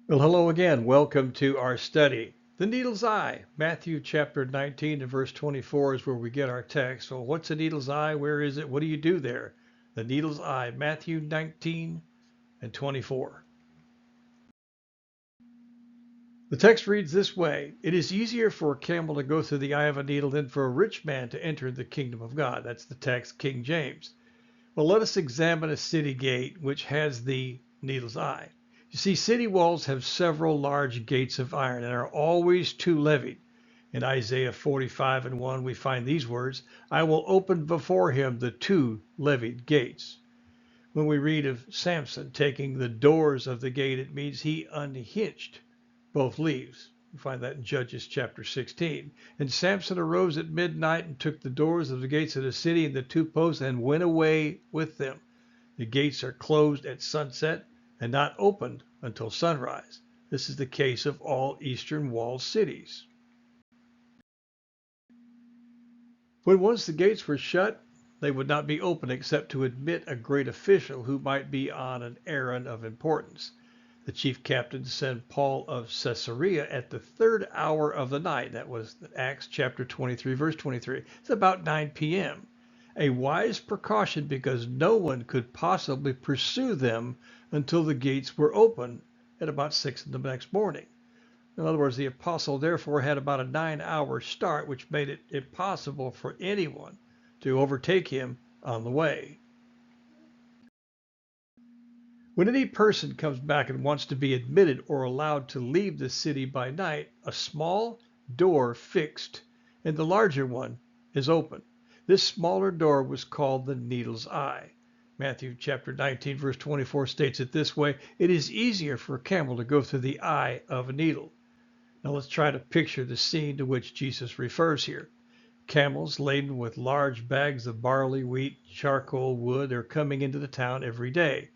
Well, hello again. Welcome to our study. The needle's eye. Matthew chapter 19 and verse 24 is where we get our text. So what's a needle's eye? Where is it? What do you do there? The needle's eye. Matthew 19 and 24. The text reads this way. It is easier for a camel to go through the eye of a needle than for a rich man to enter the kingdom of God. That's the text, King James. Well, let us examine a city gate which has the needle's eye. You see, city walls have several large gates of iron and are always two-levied. In Isaiah 45 and 1, we find these words, I will open before him the two-levied gates. When we read of Samson taking the doors of the gate, it means he unhinged both leaves. We find that in Judges chapter 16. And Samson arose at midnight and took the doors of the gates of the city and the two posts and went away with them. The gates are closed at sunset and not opened until sunrise. This is the case of all eastern wall cities. When once the gates were shut, they would not be opened except to admit a great official who might be on an errand of importance. The chief captain sent Paul of Caesarea at the third hour of the night. That was Acts chapter 23, verse 23. It's about 9 p.m. A wise precaution because no one could possibly pursue them until the gates were open at about 6 in the next morning. In other words, the apostle therefore had about a 9-hour start, which made it impossible for anyone to overtake him on the way. When any person comes back and wants to be admitted or allowed to leave the city by night, a small door fixed and the larger one is open. This smaller door was called the needle's eye. Matthew chapter 19 verse 24 states it this way, it is easier for a camel to go through the eye of a needle. Now let's try to picture the scene to which Jesus refers here. Camels laden with large bags of barley, wheat, charcoal, wood are coming into the town every day.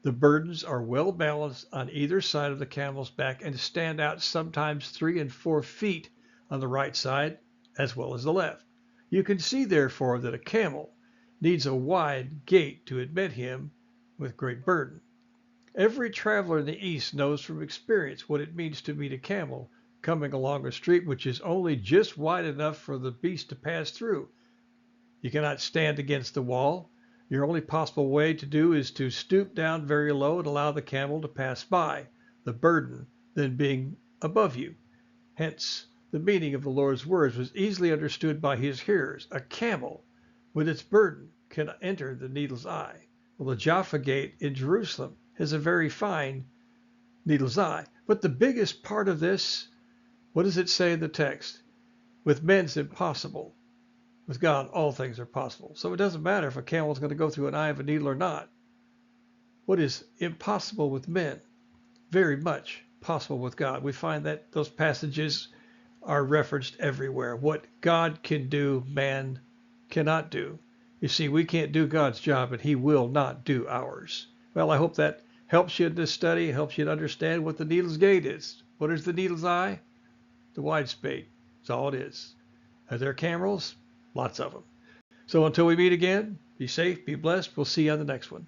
The burdens are well balanced on either side of the camel's back and stand out sometimes 3 and 4 feet on the right side as well as the left. You can see therefore that a camel needs a wide gate to admit him with great burden. Every traveler in the East knows from experience what it means to meet a camel coming along a street which is only just wide enough for the beast to pass through. You cannot stand against the wall. Your only possible way to do is to stoop down very low and allow the camel to pass by, the burden then being above you. Hence, the meaning of the Lord's words was easily understood by his hearers. A camel with its burden can enter the needle's eye. Well, the Jaffa Gate in Jerusalem has a very fine needle's eye. But the biggest part of this, what does it say in the text? With men's impossible. With God, all things are possible. So it doesn't matter if a camel is going to go through an eye of a needle or not. What is impossible with men? Very much possible with God. We find that those passages are referenced everywhere. What God can do, man cannot do. You see, we can't do God's job, and he will not do ours. Well, I hope that helps you in this study, helps you to understand what the needle's gate is. What is the needle's eye? The wide spade. That's all it is. Are there camels? Lots of them. So until we meet again, be safe, be blessed. We'll see you on the next one.